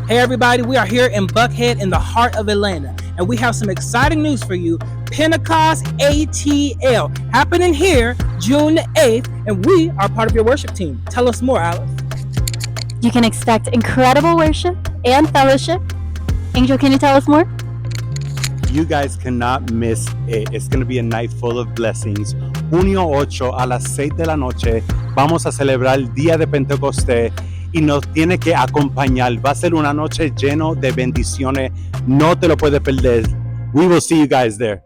Hey everybody, we are here in Buckhead in the heart of Atlanta, and we have some exciting news for you. Pentecost ATL happening here June 8th, and we are part of your worship team. Tell us more, Alice. You can expect incredible worship and fellowship. Angel, can you tell us more? You guys cannot miss it. It's going to be a night full of blessings. Junio 8 a las 6 de la noche vamos a celebrar el día de Pentecostés y nos tiene que acompañar. Va a ser una noche llena de bendiciones. No te lo puedes perder. We will see you guys there.